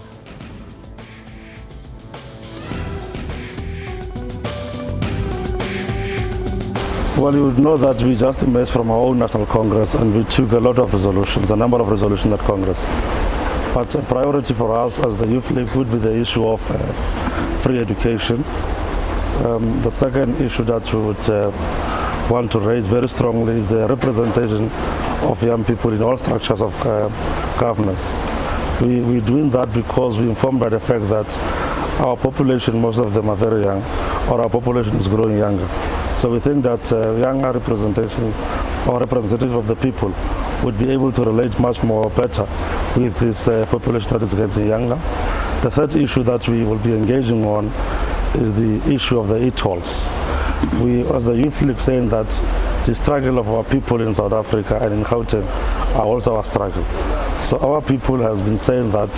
Well, you would know that we just emerged from our own National Congress and we took a lot of resolutions, a number of resolutions at Congress. But a priority for us as the Youth League would be the issue of free education. The second issue that we would want to raise very strongly is the representation of young people in all structures of governance. We're doing that because we're informed by the fact that our population, most of them are very young, or our population is growing younger. So we think that younger representations or representatives of the people would be able to relate much more better with this population that is getting younger. The third issue that we will be engaging on is the issue of the e-tolls. We, as the Youth League, saying that the struggle of our people in South Africa and in Gauteng are also our struggle. So our people has been saying that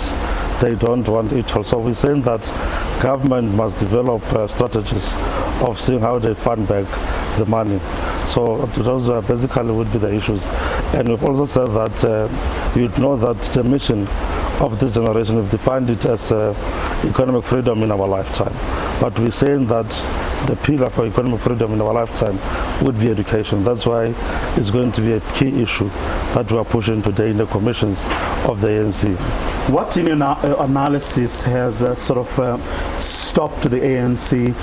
they don't want e-tolls. So we're saying that government must develop strategies of seeing how they fund back the money. So those basically would be the issues. And we've also said that you'd know that the mission of this generation, we've defined it as economic freedom in our lifetime. But we're saying that the pillar for economic freedom in our lifetime would be education. That's why it's going to be a key issue that we are pushing today in the commissions of the ANC. What in your analysis has stopped the ANC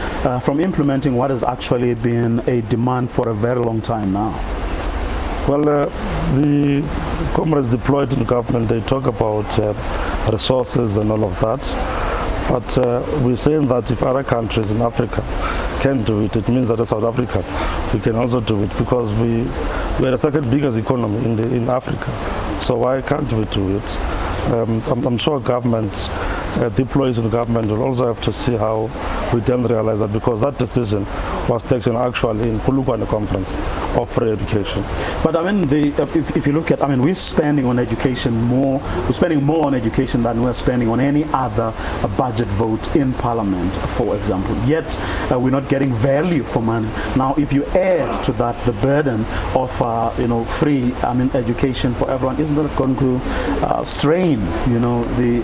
from implementing what has actually been a demand for a very long time now? Well, the comrades deployed in government, they talk about resources and all of that. But we're saying that if other countries in Africa can do it, it means that in South Africa we can also do it, because we're the second biggest economy in Africa. So why can't we do it? I'm sure government, deployees in government will also have to see how we then realize that, because that decision was taken actually in Polokwane conference of free education. But I mean, if you look at, we're spending on education more, we're spending more on education than we're spending on any other budget vote in Parliament, for example. Yet we're not getting value for money. Now, if you add to that the burden of free education for everyone, isn't that going to strain the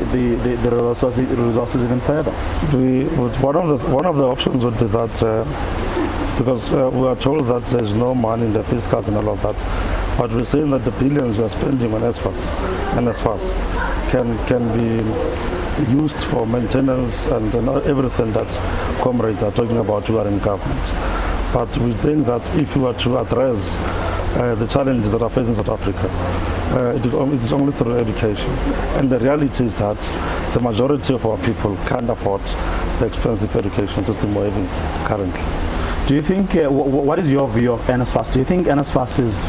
resources even further? One of the options would be that. Because we are told that there's no money in the fiscals and all of that. But we're saying that the billions we are spending on NSFAS can be used for maintenance and everything that comrades are talking about who are in government. But we think that if we were to address the challenges that are facing South Africa, it is only through education. And the reality is that the majority of our people can't afford the expensive education system we're having currently. Do you think, what is your view of NSFAS? Do you think NSFAS is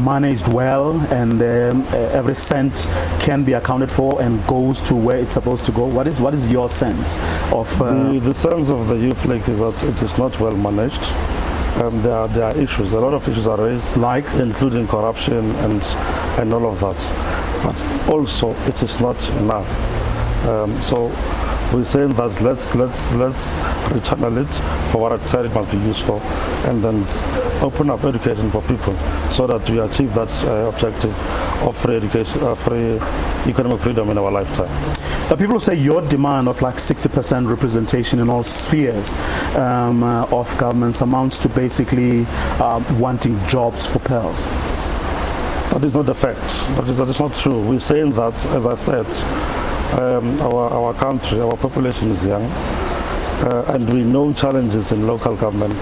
managed well and every cent can be accounted for and goes to where it's supposed to go? What is your sense of... The sense of the Youth League is that it is not well managed. There are issues, a lot of issues are raised, like including corruption and all of that. But also it is not enough. So we're saying that let's rechannel it for what it said it must be used for, and then open up education for people so that we achieve that objective of free education, free economic freedom in our lifetime. People say your demand of like 60% representation in all spheres of governments amounts to basically wanting jobs for pearls. That is not the fact. That is not true. We're saying that, as I said, our country, our population is young, and we know challenges in local government,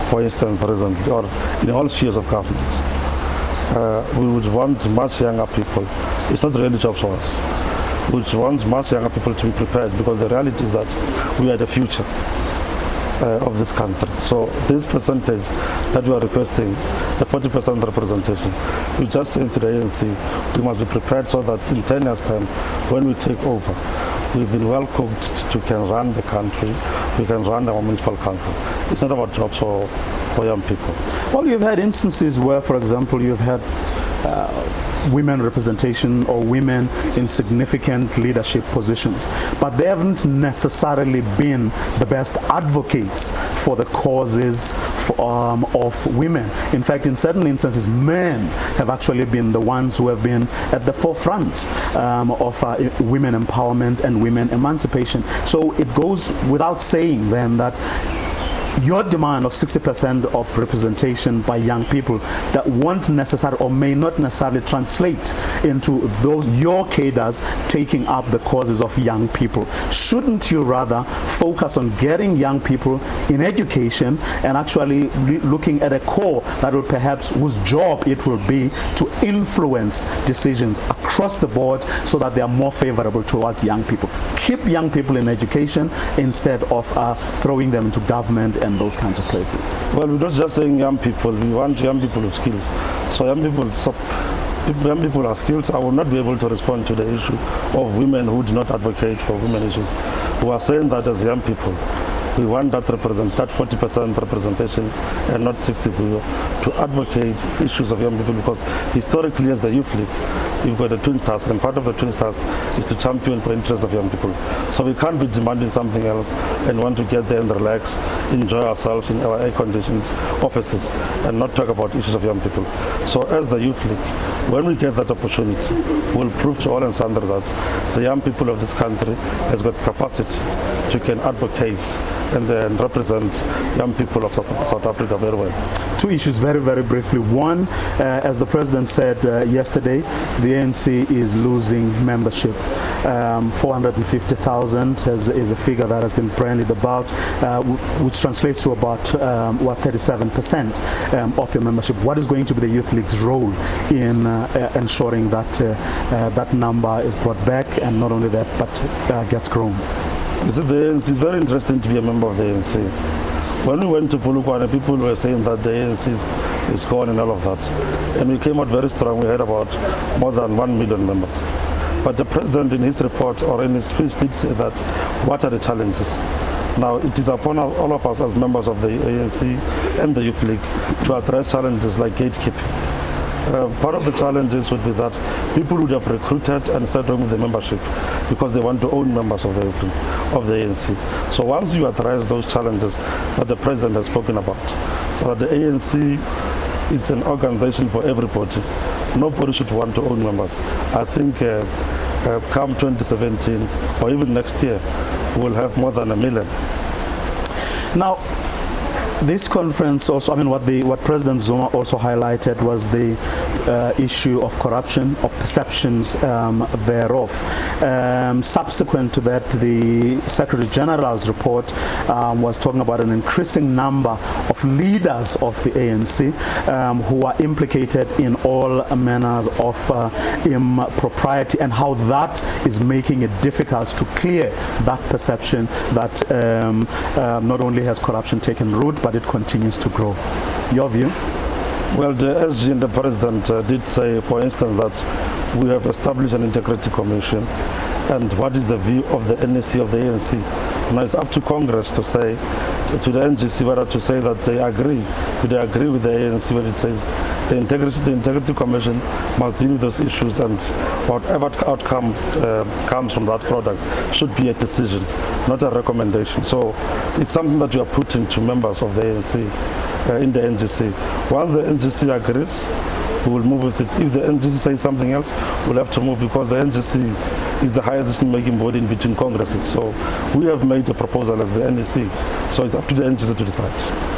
for instance, recently, or in all spheres of government. We would want much younger people. It's not really jobs for us. We would want much younger people to be prepared, because the reality is that we are the future of this country. So this percentage that we are requesting, the 40% representation, we just say to the ANC, we must be prepared so that in 10 years' time, when we take over, we've been well cooked to can run the country, we can run our municipal council. It's not about jobs for young people. Well, you've had instances where, for example, you've had women representation or women in significant leadership positions, but they haven't necessarily been the best advocates for the causes of women. In fact, in certain instances, men have actually been the ones who have been at the forefront of women empowerment and women emancipation. So it goes without saying then that your demand of 60% of representation by young people that won't necessarily or may not necessarily translate into those your cadres taking up the causes of young people. Shouldn't you rather focus on getting young people in education and actually looking at a core that will perhaps, whose job it will be to influence decisions across the board so that they are more favorable towards young people? Keep young people in education instead of throwing them into government and those kinds of places. Well, we're not just saying young people, we want young people with skills. So young people have skills. I will not be able to respond to the issue of women who do not advocate for women issues. We are saying that as young people, we want that 40% representation and not 60% to advocate issues of young people, because historically as the Youth League, you've got a twin task, and part of the twin task is to champion for interests of young people. So we can't be demanding something else and want to get there and relax, enjoy ourselves in our air-conditioned offices and not talk about issues of young people. So as the Youth League, when we get that opportunity, we'll prove to all and sundry that the young people of this country has got capacity to can advocate and represent young people of South Africa very well. Two issues very, very briefly. One, as the President said yesterday, the ANC is losing membership. 450,000 is a figure that has been branded about, which translates to about 37% of your membership. What is going to be the Youth League's role in ensuring that that number is brought back, and not only that, but gets grown? You see, the ANC is very interesting to be a member of the ANC. When we went to Polokwane, people were saying that the ANC is gone and all of that. And we came out very strong. We had about more than 1 million members. But the President in his report or in his speech did say that, what are the challenges? Now, it is upon all of us as members of the ANC and the Youth League to address challenges like gatekeeping. Part of the challenges would be that people would have recruited and started with the membership because they want to own members of the ANC. So once you address those challenges that the President has spoken about, the ANC is an organization for everybody. Nobody should want to own members. I think come 2017 or even next year, we'll have more than 1 million. Now, this conference also, what President Zuma also highlighted was the issue of corruption, or perceptions thereof. Subsequent to that, the Secretary General's report was talking about an increasing number of leaders of the ANC who are implicated in all manners of impropriety, and how that is making it difficult to clear that perception that not only has corruption taken root, but it continues to grow. Your view? Well, the SG and the President did say, for instance, that we have established an integrity commission, and what is the view of the NEC of the ANC? Now it's up to Congress to say, to the NGC, whether to say that they agree. Do they agree with the ANC when it says the integrity commission must deal with those issues, and whatever outcome comes from that product should be a decision, not a recommendation. So it's something that we are putting to members of the ANC in the NGC. Once the NGC agrees, we will move with it. If the NGC says something else, we'll have to move because the NGC is the highest decision-making body in between congresses. So we have made a proposal as the NEC. So it's up to the NGC to decide.